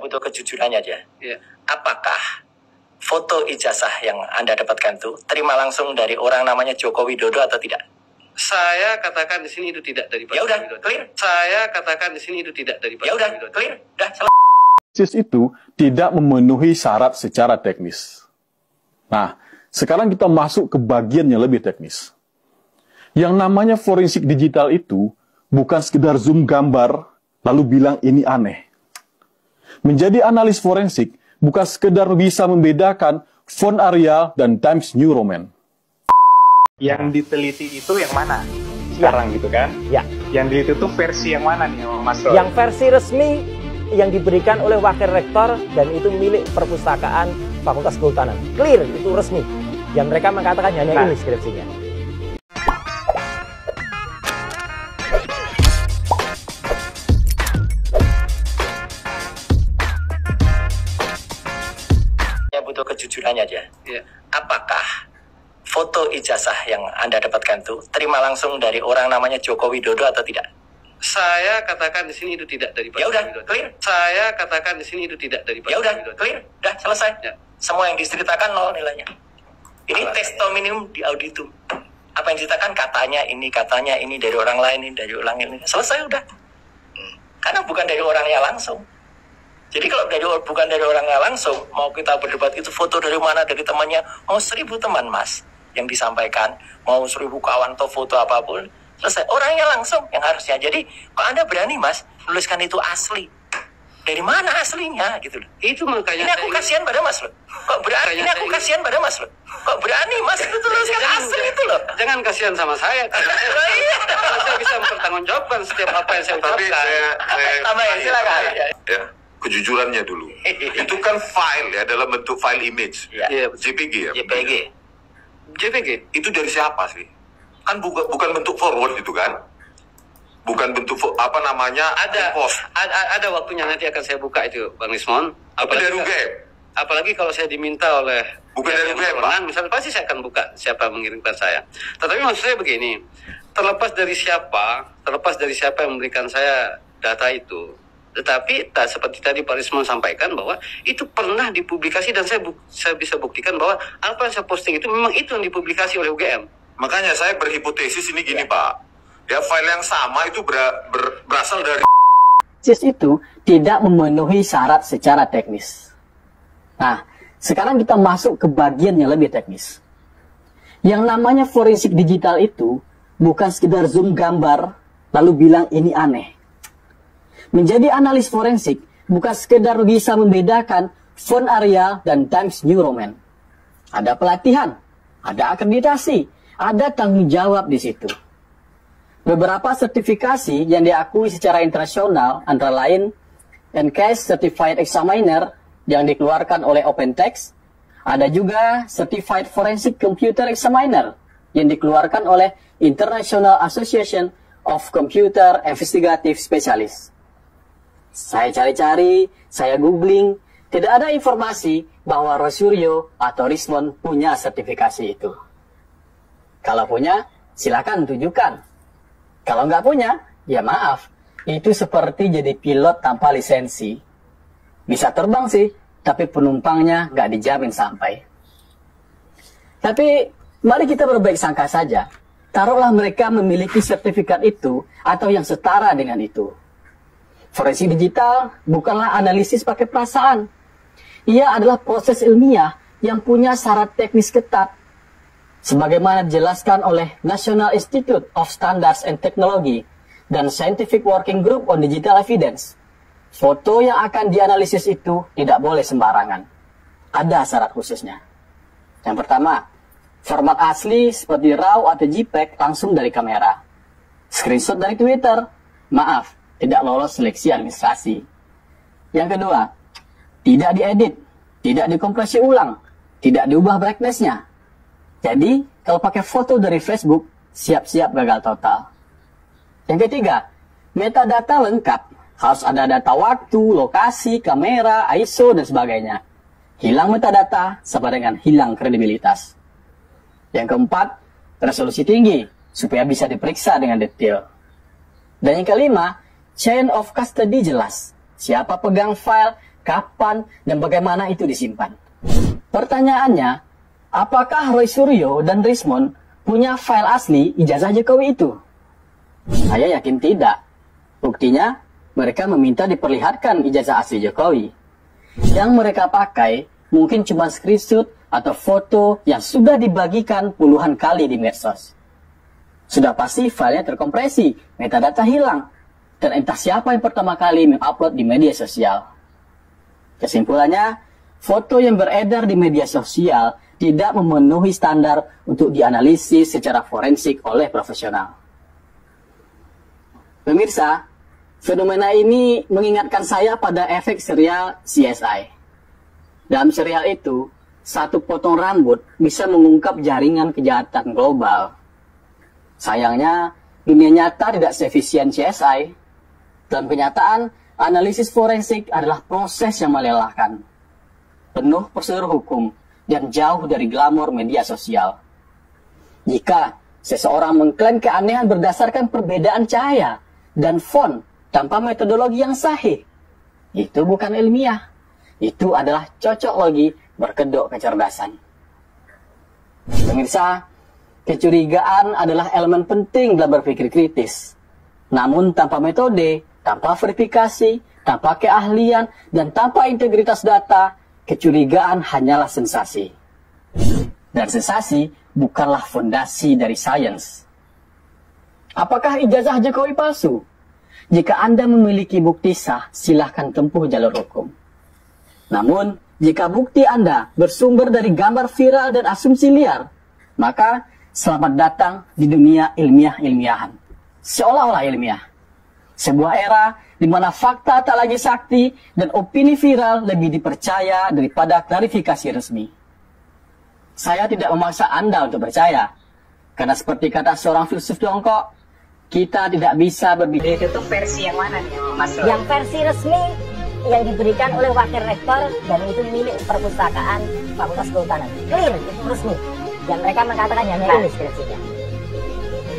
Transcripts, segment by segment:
butuh kejujurannya aja. Ya. Apakah foto ijazah yang Anda dapatkan itu terima langsung dari orang namanya Joko Widodo atau tidak? Saya katakan di sini itu tidak dari Pak Ya udah, Widodo. clear. Saya katakan di sini itu tidak dari Pak Ya udah, Widodo. clear. Udah selesai. Itu tidak memenuhi syarat secara teknis. Nah, sekarang kita masuk ke bagian yang lebih teknis. Yang namanya forensik digital itu bukan sekedar zoom gambar lalu bilang ini aneh. Menjadi analis forensik bukan sekedar bisa membedakan font Arial dan Times New Roman. Yang diteliti itu yang mana? Sekarang gitu kan? Ya. Yang diteliti itu versi yang mana nih Mas Roy? Yang versi resmi yang diberikan oleh Wakil Rektor dan itu milik Perpustakaan Fakultas Kehutanan. Clear, itu resmi. Yang mereka mengatakan hanya ini skripsinya. Saya butuh kejujurannya aja. Ya. Apakah foto ijazah yang Anda dapatkan itu terima langsung dari orang namanya Joko Widodo atau tidak? Saya katakan di sini itu tidak dari Pak Ya udah, Widodo. clear. Saya katakan di sini itu tidak dari Pak Ya udah, Widodo. clear. Udah selesai. Ya. Semua yang diceritakan 0 nilainya. Ini testimonium di auditum. Apa yang diceritakan katanya ini dari orang lain, ini dari orang ini. Selesai udah. Karena bukan dari orangnya langsung. Jadi kalau bukan dari orangnya langsung, mau kita berdebat itu foto dari mana, dari temannya, mau 1000 teman mas yang disampaikan, mau 1000 kawan atau foto apapun, selesai. Orangnya langsung yang harusnya. Jadi kok Anda berani mas menuliskan itu asli? Dari mana aslinya gitu loh. Itu makanya Ini aku kasihan pada mas loh. Kok berani? Ini aku kasihan pada mas loh. Kok berani mas itu tuliskan asli itu loh. Jangan kasihan sama saya. Karena saya bisa mempertanggungjawabkan setiap apa yang saya Tapi ucapkan. Tambahin silakan. ya, kejujurannya dulu. Itu kan file ya, dalam bentuk file image. Iya. JPG ya. JPG. JPG. Itu dari siapa sih? Kan bukan bentuk forward itu kan? Bukan bentuk Ada post. ada waktunya nanti akan saya buka itu Bang Lismon. Tapi dari UGM. Apalagi kalau saya diminta oleh Bukan dari yang UGM, berwenang, misalnya pasti saya akan buka siapa yang mengirimkan saya. Tetapi maksud saya begini, terlepas dari siapa yang memberikan saya data itu, tetapi seperti tadi Pak Rismon sampaikan bahwa itu pernah dipublikasi dan saya bisa buktikan bahwa apa yang saya posting itu memang itu yang dipublikasi oleh UGM. Makanya saya berhipotesis ini gini Pak. Ya file yang sama itu berasal dari CIS itu tidak memenuhi syarat secara teknis. Nah, sekarang kita masuk ke bagian yang lebih teknis. Yang namanya forensik digital itu bukan sekedar zoom gambar lalu bilang ini aneh. Menjadi analis forensik bukan sekedar bisa membedakan font Arial dan Times New Roman. Ada pelatihan, ada akreditasi, ada tanggung jawab di situ. Beberapa sertifikasi yang diakui secara internasional antara lain NCAS Certified Examiner yang dikeluarkan oleh OpenText, ada juga Certified Forensic Computer Examiner yang dikeluarkan oleh International Association of Computer Investigative Specialists. Saya cari-cari, saya googling, tidak ada informasi bahwa Rosuryo atau Rismon punya sertifikasi itu. Kalau punya, silakan tunjukkan. Kalau nggak punya, ya maaf. Itu seperti jadi pilot tanpa lisensi. Bisa terbang sih, tapi penumpangnya nggak dijamin sampai. Tapi, mari kita berbaik sangka saja. Taruhlah mereka memiliki sertifikat itu atau yang setara dengan itu. Forensik digital bukanlah analisis pakai perasaan. Ia adalah proses ilmiah yang punya syarat teknis ketat. Sebagaimana dijelaskan oleh National Institute of Standards and Technology dan Scientific Working Group on Digital Evidence, foto yang akan dianalisis itu tidak boleh sembarangan. Ada syarat khususnya. Yang pertama, format asli seperti RAW atau JPEG langsung dari kamera. Screenshot dari Twitter, maaf, tidak lolos seleksi administrasi. Yang kedua, tidak diedit, tidak dikompresi ulang, tidak diubah brightness-nya. Jadi, kalau pakai foto dari Facebook, siap-siap gagal total. Yang ketiga, metadata lengkap. Harus ada data waktu, lokasi, kamera, ISO, dan sebagainya. Hilang metadata sama dengan hilang kredibilitas. Yang keempat, resolusi tinggi, supaya bisa diperiksa dengan detail. Dan yang kelima, chain of custody jelas. Siapa pegang file, kapan, dan bagaimana itu disimpan. Pertanyaannya, apakah Roy Suryo dan Rismond punya file asli ijazah Jokowi itu? Saya yakin tidak. Buktinya, mereka meminta diperlihatkan ijazah asli Jokowi. Yang mereka pakai mungkin cuma screenshot atau foto yang sudah dibagikan puluhan kali di medsos. Sudah pasti filenya terkompresi, metadata hilang, dan entah siapa yang pertama kali mengupload di media sosial. Kesimpulannya, foto yang beredar di media sosial tidak memenuhi standar untuk dianalisis secara forensik oleh profesional. Pemirsa, fenomena ini mengingatkan saya pada efek serial CSI. Dalam serial itu, satu potong rambut bisa mengungkap jaringan kejahatan global. Sayangnya, dunia nyata tidak seefisien CSI. Dalam kenyataan, analisis forensik adalah proses yang melelahkan, penuh prosedur hukum, dan jauh dari glamor media sosial. Jika seseorang mengklaim keanehan berdasarkan perbedaan cahaya dan font tanpa metodologi yang sahih, itu bukan ilmiah. Itu adalah cocoklogi berkedok kecerdasan. Pemirsa, kecurigaan adalah elemen penting dalam berpikir kritis. Namun tanpa metode, tanpa verifikasi, tanpa keahlian, dan tanpa integritas data, kecurigaan hanyalah sensasi. Dan sensasi bukanlah fondasi dari sains. Apakah ijazah Jokowi palsu? Jika Anda memiliki bukti sah, silahkan tempuh jalur hukum. Namun, jika bukti Anda bersumber dari gambar viral dan asumsi liar, maka selamat datang di dunia ilmiah-ilmiahan. Seolah-olah ilmiah. Sebuah era di mana fakta tak lagi sakti dan opini viral lebih dipercaya daripada klarifikasi resmi. Saya tidak memaksa Anda untuk percaya, karena seperti kata seorang filsuf Tiongkok, kita tidak bisa berbicara. Itu versi yang mana nih, Mas Roy? Yang versi resmi yang diberikan oleh wakil rektor dan itu milik perpustakaan Fakultas Kehutanan. Clear, itu resmi. Dan mereka mengatakan yang ini skripsinya.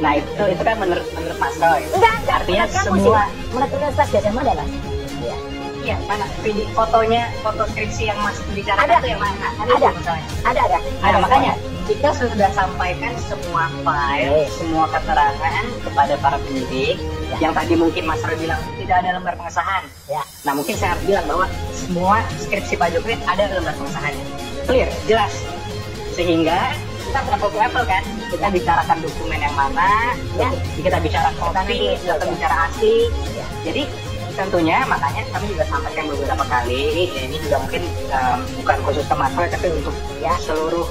Nah itu kan menurut Mas Roy. Enggak, artinya menurut semua menurut Universitas Gajah Mada, Mas. Iya. Iya, mana fotonya, foto skripsi yang Mas bicarakan Ada. itu yang mana? Ada. Ada, makanya kita sudah sampaikan semua file, semua keterangan kepada para penyidik. Yang tadi mungkin Mas Roy bilang tidak ada lembar pengesahan. Ya. Nah mungkin saya harus bilang bahwa semua skripsi Pak Jokowi ada lembar pengesahannya. Clear, jelas. Sehingga kita apple to apple kan, kita bicarakan dokumen yang mana, Ya. kita bicara kopi, kita bicara asli. Ya. Jadi tentunya makanya kami juga sampaikan beberapa kali, ya ini juga mungkin bukan khusus ke Mas Roy, tapi untuk ya seluruh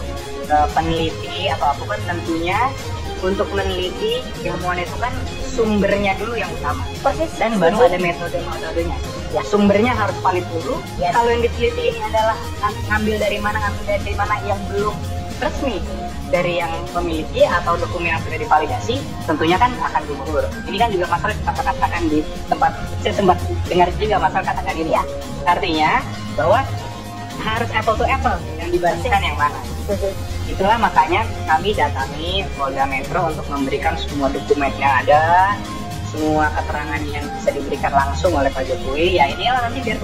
peneliti atau apapun, tentunya untuk meneliti ilmuwan itu kan sumbernya dulu yang utama. Persis. Dan baru ada metodenya. Ya, sumbernya harus valid dulu. Yes. Kalau yang diteliti ini adalah ngambil dari mana yang belum resmi dari yang memiliki atau dokumen yang sudah divalidasi, tentunya kan akan gugur. Ini kan juga Mas Roy katakan di tempat, saya sempat dengar juga Mas Roy katakan ini. Ya. Artinya bahwa harus apple to apple yang dibandingkan yang mana. Itulah makanya kami datangi Polda Metro untuk memberikan semua dokumen yang ada, semua keterangan yang bisa diberikan langsung oleh Pak Jokowi. Ya inilah nanti biar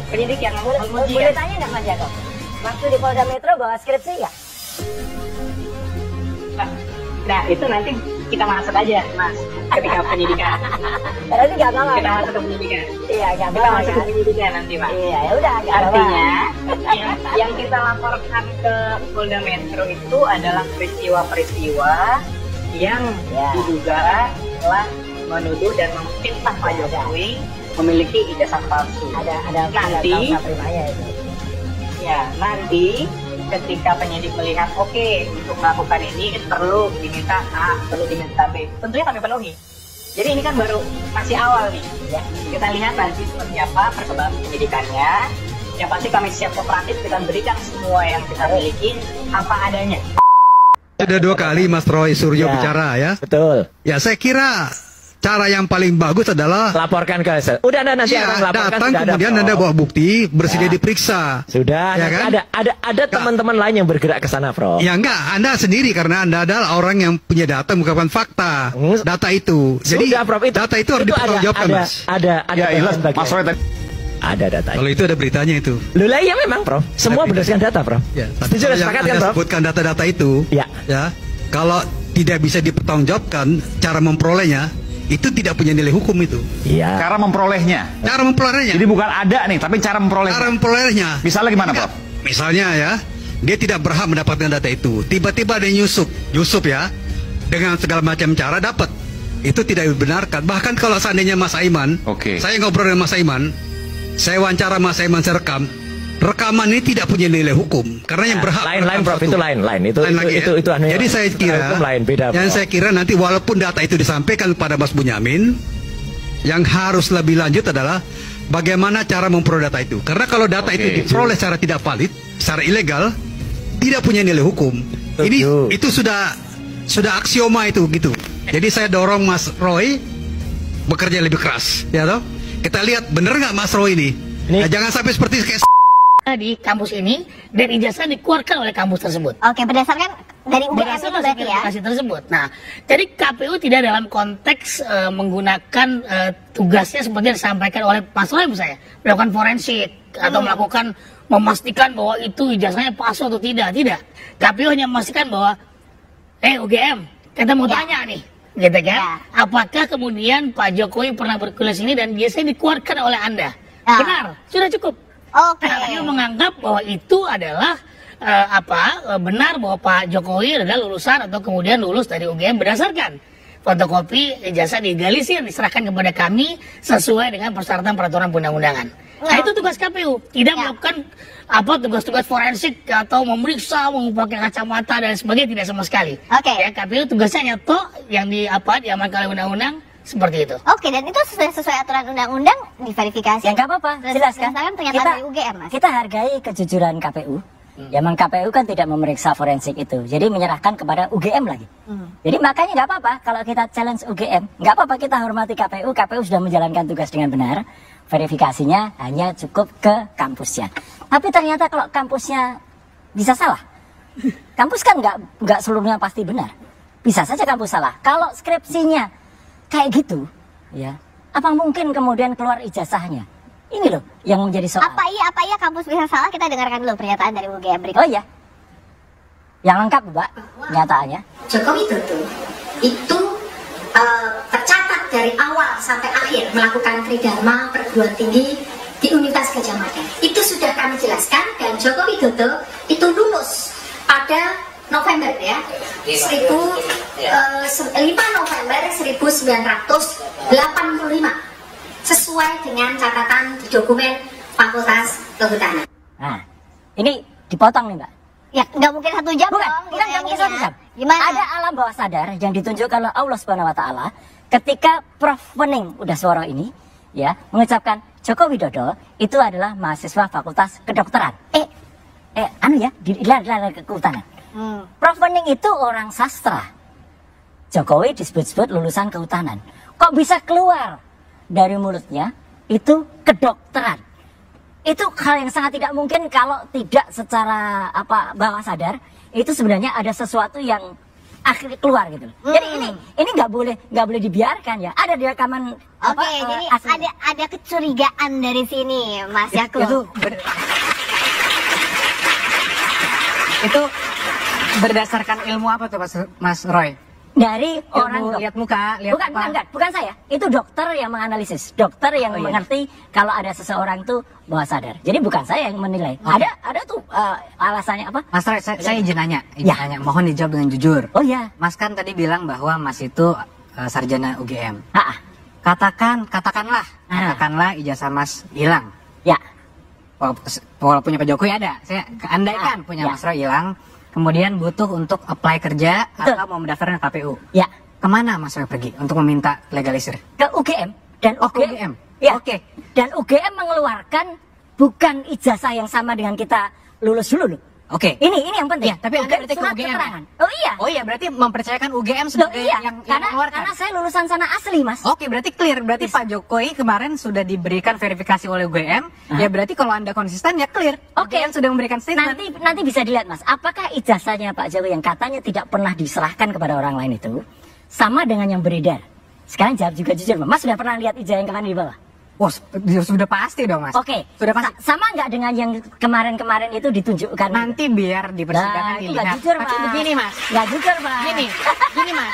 penyidik yang menguji. Boleh tanya nggak Mas Jakob? Waktu di Polda Metro bawa skripsi nggak? Nah itu nanti kita masuk aja Mas ketika penyidikan. Berarti nggak bawa. Kita masuk ke penyidikan. Iya, nggak Kita bawa. masuk ke penyidikan nanti Mas. Iya, ya udah nggak bawa. Artinya yang kita laporkan ke Polda Metro itu adalah peristiwa-peristiwa yang diduga telah menuduh dan memfitnah Pak Jokowi memiliki ijazah palsu. Ada nanti primanya itu. ya nanti ketika penyidik melihat oke, untuk melakukan ini perlu diminta A, perlu diminta B, tentunya kami penuhi. Jadi ini kan baru masih awal nih ya. Kita lihat nanti seperti apa perkembangan penyidikannya. Yang pasti kami siap kooperatif, kita berikan semua yang kita miliki apa adanya. Sudah 2 kali Mas Roy Suryo bicara ya. Betul. Ya saya kira cara yang paling bagus adalah laporkan ke udah nanti ya, laporkan, datang kemudian Anda bawa bukti, bersedia diperiksa. Sudah, ya kan? Ada teman-teman lain yang bergerak ke sana, Prof. Ya enggak, Anda sendiri karena Anda adalah orang yang punya data, mengungkapkan fakta. Data itu. Jadi Sudah, Prof, data itu harus dipertanggungjawabkan, Mas. Ada Ya, Mas Roy tadi Ada datanya. Kalau itu ada beritanya itu. Loh lah iya memang, Prof. Semua berdasarkan data, Prof. Ya, Setuju dan sepakat kan, Anda Prof? sebutkan data-data itu. Ya. Kalau tidak bisa dipertanggungjawabkan cara memperolehnya, itu tidak punya nilai hukum itu. Iya. Cara memperolehnya. Cara memperolehnya. Jadi bukan ada nih, tapi cara memperolehnya. Cara memperolehnya. Misalnya gimana, Prof? Misalnya ya, dia tidak berhak mendapatkan data itu. Tiba-tiba ada Yusuf ya, dengan segala macam cara dapat. Itu tidak dibenarkan. Bahkan kalau seandainya Mas Aiman, saya ngobrol dengan Mas Aiman, saya wawancara Mas Aiman, saya rekam. Rekaman ini tidak punya nilai hukum karena yang berhak lain Prof, itu lain itu anunya. Jadi saya kira hukum lain, beda, yang saya kira nanti walaupun data itu disampaikan kepada Mas Bunyamin, yang harus lebih lanjut adalah bagaimana cara memperoleh data itu. Karena kalau data itu diperoleh secara tidak valid, secara ilegal, tidak punya nilai hukum. Ini itu sudah aksioma itu gitu. Jadi saya dorong Mas Roy bekerja lebih keras, ya toh. Kita lihat bener nggak Mas Roy ini. Nah, jangan sampai seperti kayak di kampus ini dan ijazah dikeluarkan oleh kampus tersebut. Oke, berdasarkan dari UGM itu berarti ya. Tersebut. Nah, jadi KPU tidak dalam konteks menggunakan tugasnya seperti yang disampaikan oleh Mas Roy misalnya, melakukan forensik atau melakukan memastikan bahwa itu ijazahnya palsu atau tidak. Tidak. KPU hanya memastikan bahwa UGM, kita mau tanya nih, gitu kan? Apakah kemudian Pak Jokowi pernah berkuliah sini dan biasanya dikeluarkan oleh Anda? Benar, sudah cukup. KPU menganggap bahwa itu adalah benar bahwa Pak Jokowi adalah lulusan atau kemudian lulus dari UGM berdasarkan fotokopi ijazah digalisir diserahkan kepada kami sesuai dengan persyaratan peraturan perundang-undangan. Nah itu tugas KPU, tidak melakukan tugas-tugas forensik atau memeriksa, memakai kacamata dan sebagainya, tidak sama sekali. Ya, KPU tugasnya hanya yang diamankan oleh undang-undang. Seperti itu. Oke, dan itu sesuai aturan undang-undang diverifikasi. Ya nggak apa-apa, jelaskan. Pernyataan dari UGM, Mas. Kita hargai kejujuran KPU. Ya, memang KPU kan tidak memeriksa forensik itu, jadi menyerahkan kepada UGM lagi. Jadi makanya nggak apa-apa kalau kita challenge UGM, nggak apa-apa, kita hormati KPU. KPU sudah menjalankan tugas dengan benar. Verifikasinya hanya cukup ke kampusnya. Tapi ternyata kalau kampusnya bisa salah, kampus kan nggak seluruhnya pasti benar. Bisa saja kampus salah. Kalau skripsinya kayak gitu, ya, apa mungkin kemudian keluar ijazahnya? Ini loh yang menjadi soal. Apa iya kampus bisa salah? Kita dengarkan dulu pernyataan dari UGM berikut. Oh iya, yang lengkap, Mbak, pernyataannya. Jokowi Dodo itu tercatat dari awal sampai akhir melakukan tridharma perguruan tinggi di Universitas Gadjah Mada. Itu sudah kami jelaskan, dan Jokowi Dodo itu lulus pada November ya, 5 November 1985, sesuai dengan catatan di dokumen Fakultas Kehutanan. Nah, ini dipotong nih, Mbak. Ya, nggak mungkin 1 jam. Bukan, dong. nggak mungkin 1 jam. Gimana? Ada alam bawah sadar yang ditunjukkan oleh Allah Subhanahu Wa Taala ketika Prof Wening Udaswara ini, ya, mengucapkan Joko Widodo itu adalah mahasiswa Fakultas Kedokteran. Di Kehutanan. Prof Wening itu orang sastra. Jokowi disebut-sebut lulusan kehutanan. Kok bisa keluar dari mulutnya itu kedokteran? Itu hal yang sangat tidak mungkin kalau tidak secara bawah sadar. Itu sebenarnya ada sesuatu yang akhirnya keluar gitu. Jadi ini nggak boleh dibiarkan ya. Ada di rekaman. Oke, jadi ada kecurigaan dari sini, Mas Yakub. Itu berdasarkan ilmu apa tuh Mas Roy? Dari orang lihat muka, bukan saya. Itu dokter yang menganalisis, dokter yang mengerti kalau ada seseorang tuh bawah sadar. Jadi bukan saya yang menilai. Ada tuh alasannya apa? Mas Roy, saya izin nanya. Mohon dijawab dengan jujur. Oh ya. Mas kan tadi bilang bahwa Mas itu sarjana UGM. Katakanlah ijazah Mas hilang. Ya. Walaupun punya Pak Jokowi ada. Saya andaikan punya Mas Roy hilang. Kemudian butuh untuk apply kerja atau mau mendaftar ke KPU. Ya. Kemana Mas Roy pergi untuk meminta legalisir? Ke UGM. Dan UGM. Ya. Oke. Dan UGM mengeluarkan bukan ijazah yang sama dengan kita lulus dulu loh. Oke. Ini yang penting. Ya, tapi Anda berarti ke UGM. Oh iya, berarti mempercayakan UGM sebagai yang mengeluarkan. Karena saya lulusan sana asli, Mas. Oke, berarti clear. Berarti Pak Jokowi kemarin sudah diberikan verifikasi oleh UGM. Ya berarti kalau Anda konsisten ya clear. UGM sudah memberikan statement. Nanti bisa dilihat, Mas. Apakah ijazahnya Pak Jokowi yang katanya tidak pernah diserahkan kepada orang lain itu sama dengan yang beredar? Sekarang jawab juga jujur, Mas sudah pernah lihat ijazah yang kemarin di bawah? Oh, sudah pasti dong, Mas. Oke. Sudah pasti. Sama nggak dengan yang kemarin-kemarin itu ditunjukkan? Nanti biar di persidangan itu dilihat. nggak jujur, Tapi Mas. begini, Mas. Nggak jujur, Mas. Gini, Mas.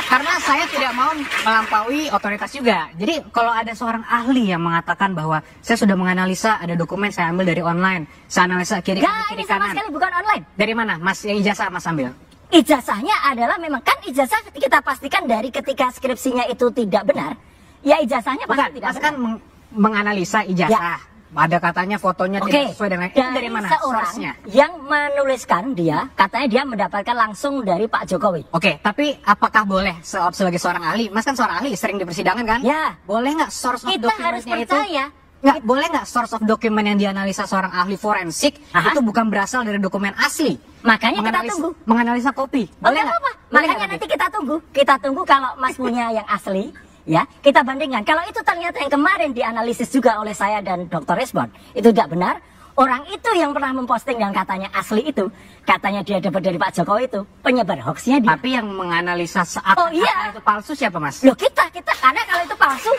Karena saya tidak mau melampaui otoritas juga. Jadi kalau ada seorang ahli yang mengatakan bahwa saya sudah menganalisa ada dokumen saya ambil dari online, saya analisa kiri Nggak, ini sama kanan. sekali bukan online. Dari mana, Mas? Yang ijazah Mas ambil? Ijazahnya adalah memang kan ijazah kita pastikan dari ketika skripsinya itu tidak benar. Ya ijazahnya pasti Bukan, tidak Mas benar. kan menganalisa ijazah. Ada katanya fotonya tidak sesuai dengan itu dari mana? Seorang Source-nya? yang menuliskan dia, katanya dia mendapatkan langsung dari Pak Jokowi. Oke, tapi apakah boleh sebagai seorang ahli? Mas kan seorang ahli, sering di persidangan kan? Ya. Boleh nggak source of Kita harus dokumennya itu? percaya. Nggak, boleh nggak source of dokumen yang dianalisa seorang ahli forensik itu bukan berasal dari dokumen asli? Makanya kita tunggu. Menganalisa kopi. Boleh nggak? apa? Boleh Makanya nggak nanti kita tunggu. Kita tunggu kalau Mas punya yang asli. Ya, kita bandingkan. Kalau itu ternyata yang kemarin dianalisis juga oleh saya dan Dr. Resbon itu tidak benar. Orang itu yang pernah memposting dan katanya asli itu, katanya dia dapat dari Pak Jokowi itu penyebar hoaxnya dia. Tapi yang menganalisa seakan itu palsu siapa, Mas? Loh kita karena kalau itu palsu,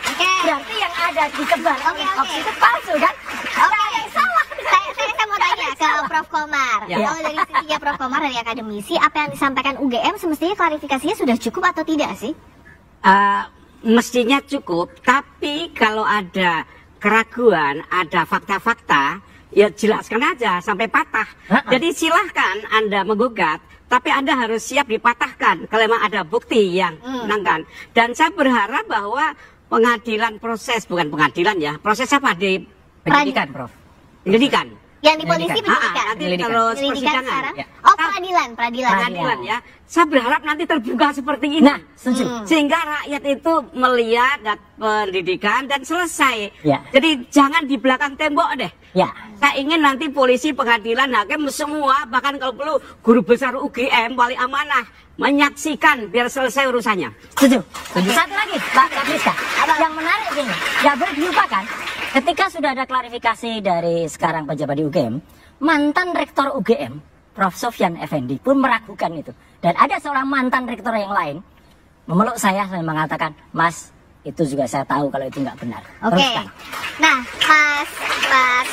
berarti yang ada di sebar hoax itu palsu kan? Oke, salah. Saya mau tanya ke Prof. Komar. Ya. Kalau dari sisinya Prof. Komar dari akademisi, apa yang disampaikan UGM semestinya klarifikasinya sudah cukup atau tidak sih? Mestinya cukup, tapi kalau ada keraguan, ada fakta-fakta, ya jelaskan aja sampai patah. Jadi silahkan Anda menggugat, tapi Anda harus siap dipatahkan kalau memang ada bukti yang menangkan. Dan saya berharap bahwa pengadilan bukan pengadilan ya, proses apa di penyidikan, Prof? Penyidikan. Yang di polisi penyidikan. Nanti terus Penyidikan persidangan. sekarang? Ya. Oh, peradilan. Ya. Saya berharap nanti terbuka seperti ini. Sehingga rakyat itu melihat pendidikan dan selesai. Ya. Jadi jangan di belakang tembok deh. Ya. Saya ingin nanti polisi, pengadilan, hakim semua, bahkan kalau perlu guru besar UGM, wali amanah menyaksikan biar selesai urusannya. Setuju. Satu lagi, Mbak Kapriska. Yang menarik gini, ya boleh dilupakan. Ketika sudah ada klarifikasi dari sekarang pejabat di UGM, mantan rektor UGM, Prof. Sofyan Effendi pun meragukan itu. Dan ada seorang mantan rektor yang lain memeluk saya dan mengatakan, Mas, itu juga saya tahu kalau itu nggak benar. Oke. Teruskan. Nah, Mas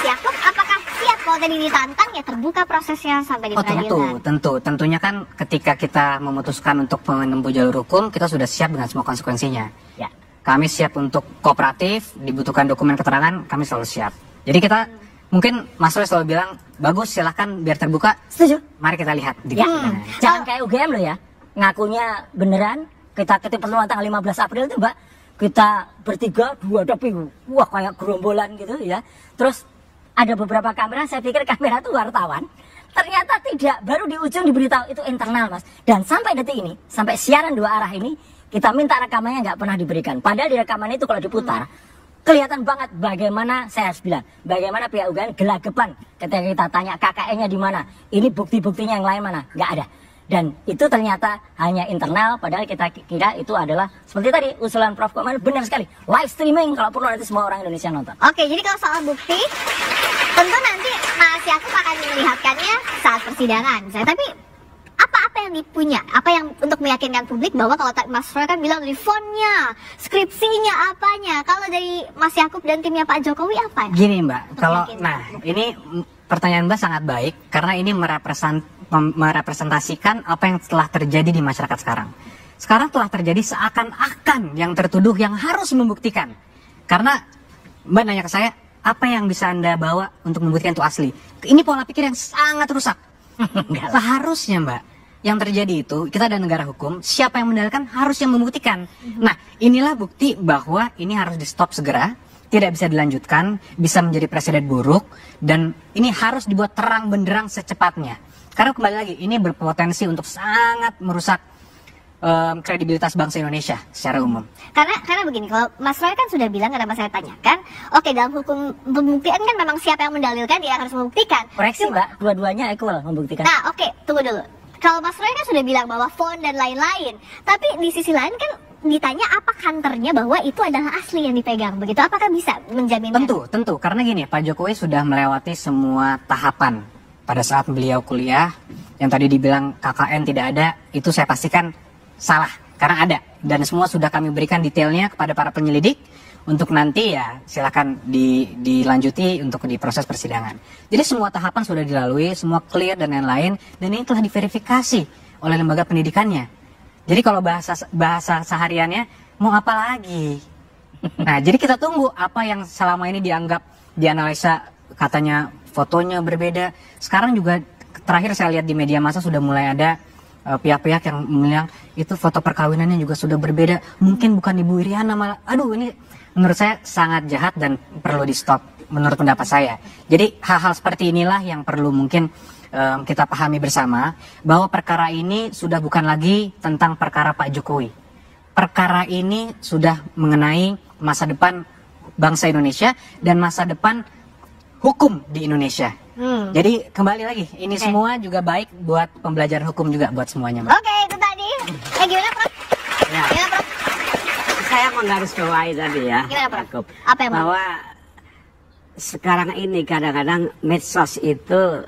Yakub, apakah siap kalau tadi ditantang ya terbuka prosesnya sampai di peradilan? Tentunya kan ketika kita memutuskan untuk menempuh jalur hukum, kita sudah siap dengan semua konsekuensinya. Ya. Kami siap untuk kooperatif, dibutuhkan dokumen keterangan, kami selalu siap. Jadi kita mungkin Mas Roy selalu bilang, bagus silahkan biar terbuka. Setuju. Mari kita lihat. Ya. Jangan kayak UGM loh ya, ngakunya beneran, kita pertemuan tanggal 15 April itu Mbak, kita bertiga, dua tapi wah kayak gerombolan gitu ya. Terus ada beberapa kamera, saya pikir kamera itu wartawan. Ternyata tidak, baru di ujung diberitahu itu internal Mas. Dan sampai detik ini, sampai siaran dua arah ini, kita minta rekamannya nggak pernah diberikan. Padahal di rekaman itu kalau diputar, kelihatan banget bagaimana, saya harus bilang, bagaimana pihak UGM gelagapan ketika kita tanya KKN-nya di mana. Ini bukti-buktinya yang lain mana? Nggak ada. Dan itu ternyata hanya internal, padahal kita kira itu adalah, seperti tadi usulan Prof. Komar, benar sekali. Live streaming, kalau perlu nanti semua orang Indonesia nonton. Oke, jadi kalau soal bukti, tentu nanti Mas Yakub akan melihatkannya saat persidangan. Tapi apa yang dipunya? Apa yang untuk meyakinkan publik bahwa kalau Mas Roy kan bilang dari fontnya, skripsinya, apanya. Kalau dari Mas Yakub dan timnya Pak Jokowi apa ya? Gini Mbak, ini pertanyaan Mbak sangat baik karena ini merepresentasikan apa yang telah terjadi di masyarakat sekarang. Sekarang telah terjadi seakan-akan yang tertuduh yang harus membuktikan. Karena Mbak nanya ke saya, apa yang bisa Anda bawa untuk membuktikan itu asli? Ini pola pikir yang sangat rusak. Seharusnya Mbak, yang terjadi itu, kita ada negara hukum, siapa yang mendalilkan harus yang membuktikan. Nah, inilah bukti bahwa ini harus di stop segera, tidak bisa dilanjutkan, bisa menjadi presiden buruk, dan ini harus dibuat terang benderang secepatnya. Karena kembali lagi, ini berpotensi untuk sangat merusak kredibilitas bangsa Indonesia secara umum. Karena begini, kalau Mas Roy kan sudah bilang, kenapa saya tanyakan, oke, dalam hukum pembuktian kan memang siapa yang mendalilkan dia harus membuktikan. Koreksi Mbak, dua-duanya equal membuktikan. Nah oke, tunggu dulu. Kalau Mas Roy kan sudah bilang bahwa font dan lain-lain, tapi di sisi lain kan ditanya apa kantornya bahwa itu adalah asli yang dipegang, begitu? Apakah bisa menjamin? Tentu, karena gini, Pak Jokowi sudah melewati semua tahapan pada saat beliau kuliah. Yang tadi dibilang KKN tidak ada, itu saya pastikan salah, karena ada. Dan semua sudah kami berikan detailnya kepada para penyelidik untuk nanti ya silakan dilanjuti untuk di proses persidangan. Jadi semua tahapan sudah dilalui, semua clear dan lain-lain, dan ini telah diverifikasi oleh lembaga pendidikannya. Jadi kalau bahasa sehariannya mau apa lagi? Nah, jadi kita tunggu apa yang selama ini dianalisa, katanya fotonya berbeda. Sekarang juga terakhir saya lihat di media massa sudah mulai ada pihak-pihak yang bilang itu foto perkawinannya juga sudah berbeda. Mungkin bukan Ibu Iriana malah. Aduh, ini menurut saya sangat jahat dan perlu di stop menurut pendapat saya. Jadi hal-hal seperti inilah yang perlu mungkin kita pahami bersama, bahwa perkara ini sudah bukan lagi tentang perkara Pak Jokowi. Perkara ini sudah mengenai masa depan bangsa Indonesia dan masa depan hukum di Indonesia. Jadi kembali lagi, ini semua juga baik buat pembelajaran hukum juga buat semuanya. Oke, itu tadi. Gimana, Prof? Ya. Gimana, Prof? Saya menggarisbawahi tadi ya. Gimana, Prof? Apa yang bahwa sekarang ini kadang-kadang medsos itu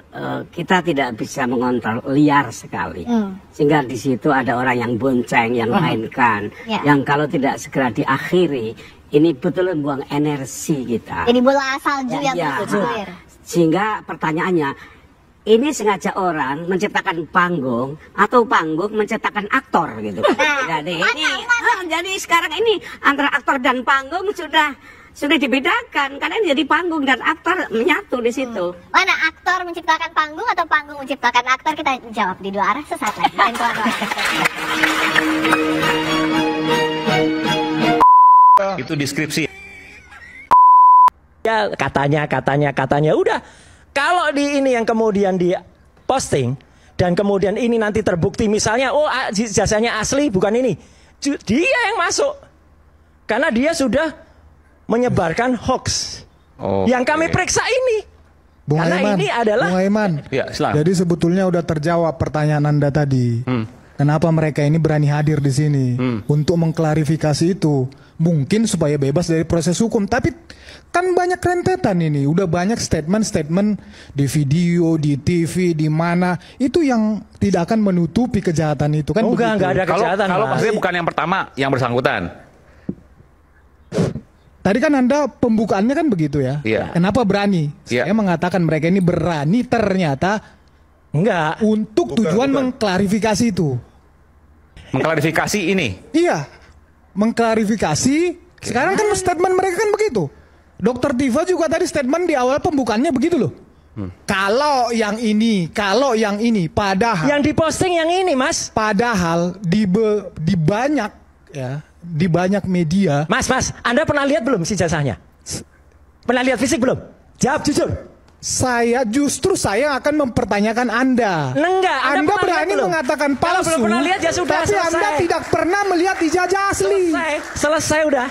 kita tidak bisa mengontrol, liar sekali. Sehingga di situ ada orang yang bonceng, yang mainkan, yang kalau tidak segera diakhiri, ini betul buang energi kita. Jadi bola salju yang bergulir. Sehingga pertanyaannya, ini sengaja orang menciptakan panggung atau panggung menciptakan aktor gitu. Jadi sekarang ini antara aktor dan panggung sudah dibedakan, karena ini jadi panggung dan aktor menyatu di situ. Mana aktor menciptakan panggung atau panggung menciptakan aktor? Kita jawab di dua arah sesaat lagi. Itu deskripsi. Ya katanya udah. Kalau di ini yang kemudian di posting dan kemudian ini nanti terbukti misalnya jasanya asli bukan ini, dia yang masuk karena dia sudah menyebarkan hoax. Yang kami periksa ini. Karena ini adalah Bung Aiman. Ya, jadi sebetulnya udah terjawab pertanyaan Anda tadi. Kenapa mereka ini berani hadir di sini untuk mengklarifikasi itu? Mungkin supaya bebas dari proses hukum. Tapi kan banyak rentetan ini. Udah banyak statement-statement di video, di TV, di mana. Itu yang tidak akan menutupi kejahatan itu kan. Enggak ada kejahatan. Kalau maksudnya bukan yang pertama, yang bersangkutan. Tadi kan Anda pembukaannya kan begitu ya. Kenapa berani? Saya mengatakan mereka ini berani ternyata enggak untuk tujuan mengklarifikasi itu. Mengklarifikasi ini? Iya. Mengklarifikasi. Sekarang kan statement mereka kan begitu. Dokter Diva juga tadi statement di awal pembukaannya begitu loh. Kalau yang ini, padahal yang diposting yang ini, Mas. Padahal di banyak ya, di banyak media. Mas, Anda pernah lihat belum si jasanya? Pernah lihat fisik belum? Jawab jujur. Saya akan mempertanyakan Anda. Enggak, Anda berani mengatakan palsu. Kalau belum pernah lihat ya sudah, tapi selesai. Anda tidak pernah melihat ijazah asli. Selesai udah.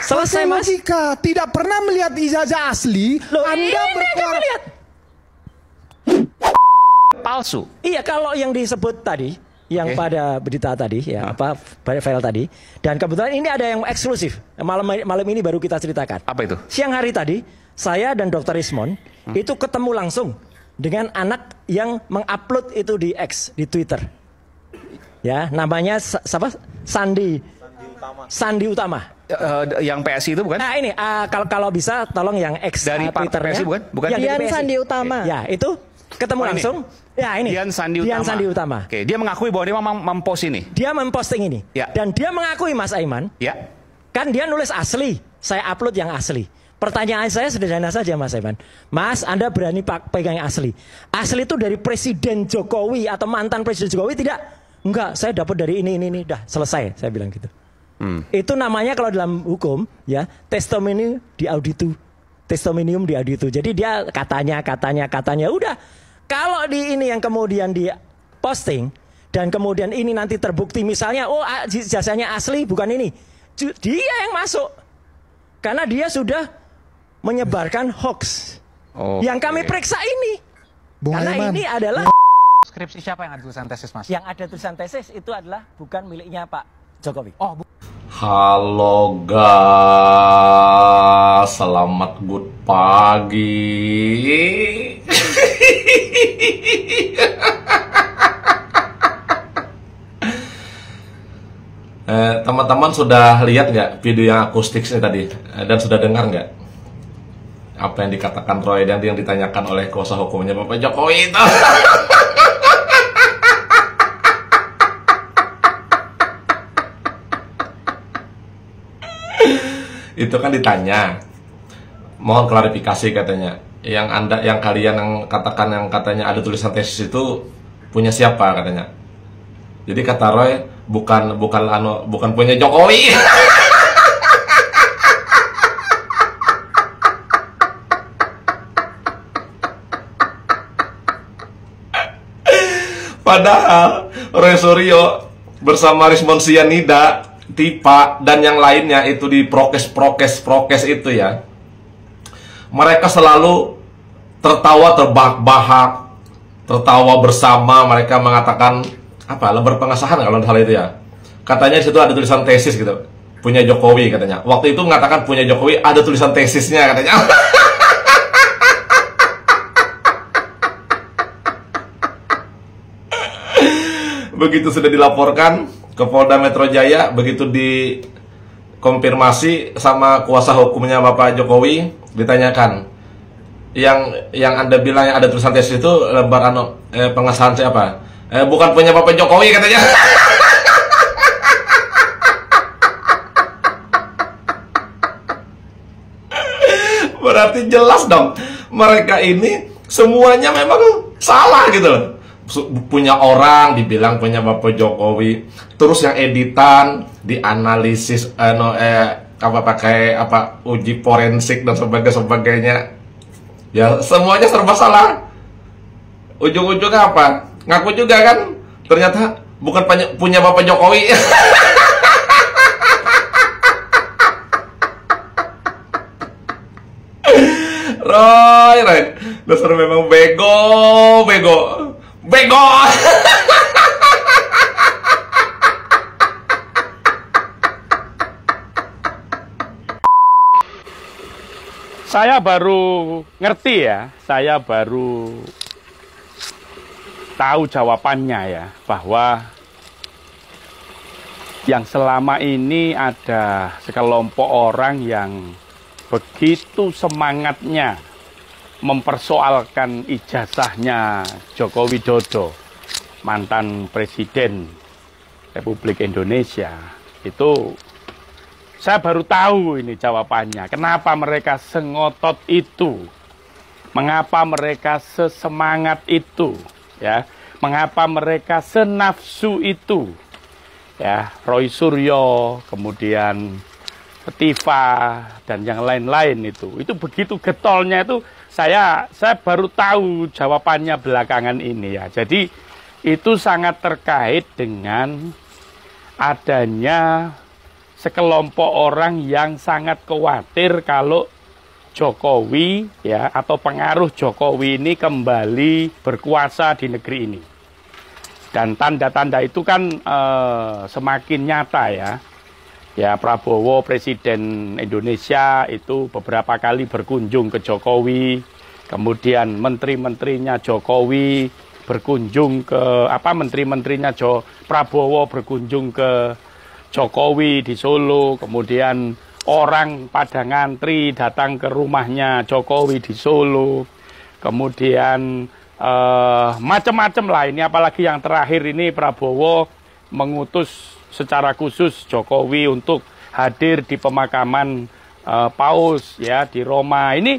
Selesai, Mas. Jika tidak pernah melihat ijazah asli, Anda berkuasa lihat. Palsu. Iya, kalau yang disebut tadi, yang pada berita tadi, ya pada file tadi, dan kebetulan ini ada yang eksklusif. Malam ini baru kita ceritakan. Apa itu? Siang hari tadi, saya dan Dr. Ismon itu ketemu langsung dengan anak yang mengupload itu di X, di Twitter. Ya, namanya siapa? Sandi Utama. Yang PSI itu bukan? Nah ini kalau bisa tolong yang X dari Twitternya. PSI bukan? Dian Sandi Utama. Ya itu ketemu langsung. Ya ini Dian Sandi Utama. Oke, dia mengakui bahwa dia mempost ini. Dia memposting ini. Dan dia mengakui, Mas Aiman. Ya. Kan dia nulis asli. Saya upload yang asli. Pertanyaan saya sederhana saja, Mas Aiman. Mas, Anda berani pegang yang asli? Asli itu dari Presiden Jokowi atau mantan Presiden Jokowi tidak? Enggak, saya dapat dari ini. Dah selesai, saya bilang gitu. Itu namanya kalau dalam hukum ya testimonium di auditu. Jadi dia katanya udah. Kalau di ini yang kemudian di posting dan kemudian ini nanti terbukti misalnya jasanya asli bukan ini, dia yang masuk karena dia sudah menyebarkan hoax. Yang kami periksa ini. Karena ini adalah skripsi siapa yang ada tulisan tesis, Mas? Yang ada tulisan tesis itu adalah bukan miliknya Pak Jokowi. Halo guys, selamat good pagi. Teman-teman sudah lihat nggak video yang akustik ini tadi? Dan sudah dengar nggak apa yang dikatakan Roy dan yang ditanyakan oleh kuasa hukumnya Bapak Jokowi itu? Itu kan ditanya, mohon klarifikasi katanya. Yang kalian yang katakan yang katanya ada tulisan tesis itu punya siapa katanya. Jadi kata Roy bukan punya Jokowi. Padahal Roy Suryo bersama Rismon Sianida, Tipa dan yang lainnya itu di prokes itu ya. Mereka selalu tertawa terbahak-bahak, tertawa bersama. Mereka mengatakan apa? Lembar pengesahan kalau hal itu ya. Katanya di situ ada tulisan tesis gitu. Punya Jokowi katanya. Waktu itu mengatakan punya Jokowi ada tulisan tesisnya katanya. Begitu sudah dilaporkan ke Polda Metro Jaya, begitu dikonfirmasi sama kuasa hukumnya Bapak Jokowi, ditanyakan, yang Anda bilang yang ada tulisan tesis itu lembar pengesahan siapa? Bukan punya Bapak Jokowi katanya. Berarti jelas dong, mereka ini semuanya memang salah gitu loh. Punya orang dibilang punya Bapak Jokowi, terus yang editan dianalisis pakai uji forensik dan sebagainya, ya semuanya serba salah. Ujung-ujungnya apa? Ngaku juga kan ternyata bukan punya Bapak Jokowi. Roy, dasar memang bego. Saya baru ngerti ya, saya baru tahu jawabannya ya, bahwa yang selama ini ada sekelompok orang yang begitu semangatnya mempersoalkan ijazahnya Joko Widodo, mantan Presiden Republik Indonesia. Itu saya baru tahu ini jawabannya. Kenapa mereka sengotot itu? Mengapa mereka sesemangat itu? Ya, mengapa mereka senafsu itu? Ya, Roy Suryo, kemudian Tifa dan yang lain-lain itu begitu getolnya itu. Saya baru tahu jawabannya belakangan ini ya. Jadi itu sangat terkait dengan adanya sekelompok orang yang sangat khawatir kalau Jokowi ya atau pengaruh Jokowi ini kembali berkuasa di negeri ini. Dan tanda-tanda itu kan semakin nyata ya. Ya, Prabowo Presiden Indonesia itu beberapa kali berkunjung ke Jokowi, kemudian menteri-menterinya Jokowi berkunjung ke menteri-menterinya Prabowo berkunjung ke Jokowi di Solo, kemudian orang pada ngantri datang ke rumahnya Jokowi di Solo, kemudian macam-macam lah ini, apalagi yang terakhir ini Prabowo mengutus secara khusus Jokowi untuk hadir di pemakaman Paus ya di Roma. Ini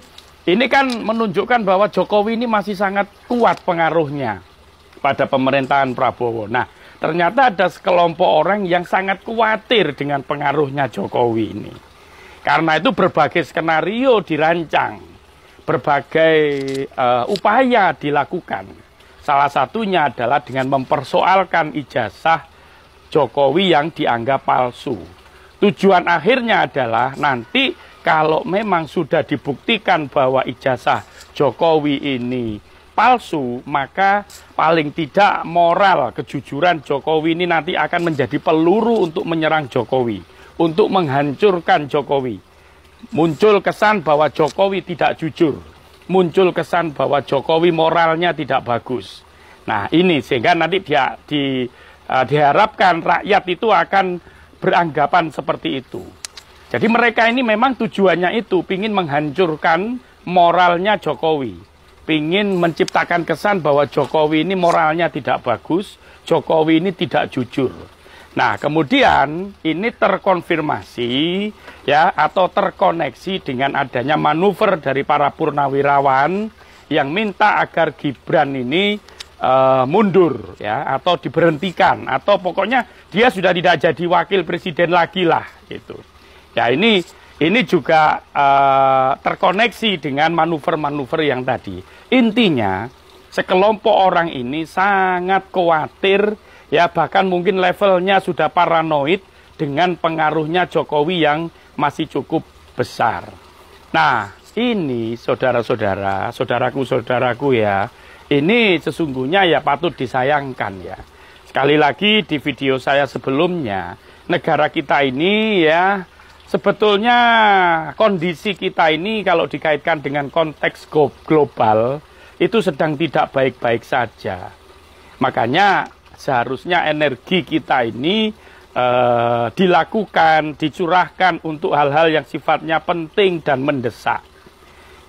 kan menunjukkan bahwa Jokowi ini masih sangat kuat pengaruhnya pada pemerintahan Prabowo. Nah, ternyata ada sekelompok orang yang sangat khawatir dengan pengaruhnya Jokowi ini. Karena itu berbagai skenario dirancang, berbagai upaya dilakukan. Salah satunya adalah dengan mempersoalkan ijazah Jokowi yang dianggap palsu. Tujuan akhirnya adalah nanti kalau memang sudah dibuktikan bahwa ijazah Jokowi ini palsu, maka paling tidak moral kejujuran Jokowi ini nanti akan menjadi peluru untuk menyerang Jokowi, untuk menghancurkan Jokowi. Muncul kesan bahwa Jokowi tidak jujur, muncul kesan bahwa Jokowi moralnya tidak bagus. Nah ini sehingga nanti diharapkan rakyat itu akan beranggapan seperti itu. Jadi mereka ini memang tujuannya itu pingin menghancurkan moralnya Jokowi, pingin menciptakan kesan bahwa Jokowi ini moralnya tidak bagus, Jokowi ini tidak jujur. Nah, kemudian ini terkonfirmasi ya atau terkoneksi dengan adanya manuver dari para purnawirawan yang minta agar Gibran ini mundur ya atau diberhentikan atau pokoknya dia sudah tidak jadi wakil presiden lagi lah gitu. Ya ini juga terkoneksi dengan manuver-manuver yang tadi. Intinya sekelompok orang ini sangat khawatir ya bahkan mungkin levelnya sudah paranoid dengan pengaruhnya Jokowi yang masih cukup besar. Nah ini saudara-saudara, saudaraku ya, ini sesungguhnya ya patut disayangkan ya. Sekali lagi di video saya sebelumnya, negara kita ini ya sebetulnya kondisi kita ini kalau dikaitkan dengan konteks global itu sedang tidak baik-baik saja. Makanya seharusnya energi kita ini dilakukan, dicurahkan untuk hal-hal yang sifatnya penting dan mendesak.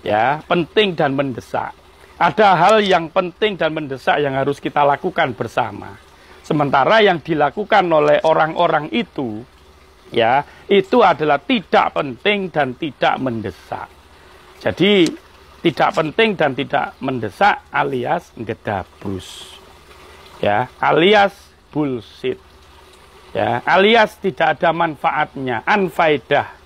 Ya, penting dan mendesak. Ada hal yang penting dan mendesak yang harus kita lakukan bersama. Sementara yang dilakukan oleh orang-orang itu, ya, itu adalah tidak penting dan tidak mendesak. Jadi tidak penting dan tidak mendesak alias ngedabus. Ya, alias bullshit. Ya, alias tidak ada manfaatnya, unfaedah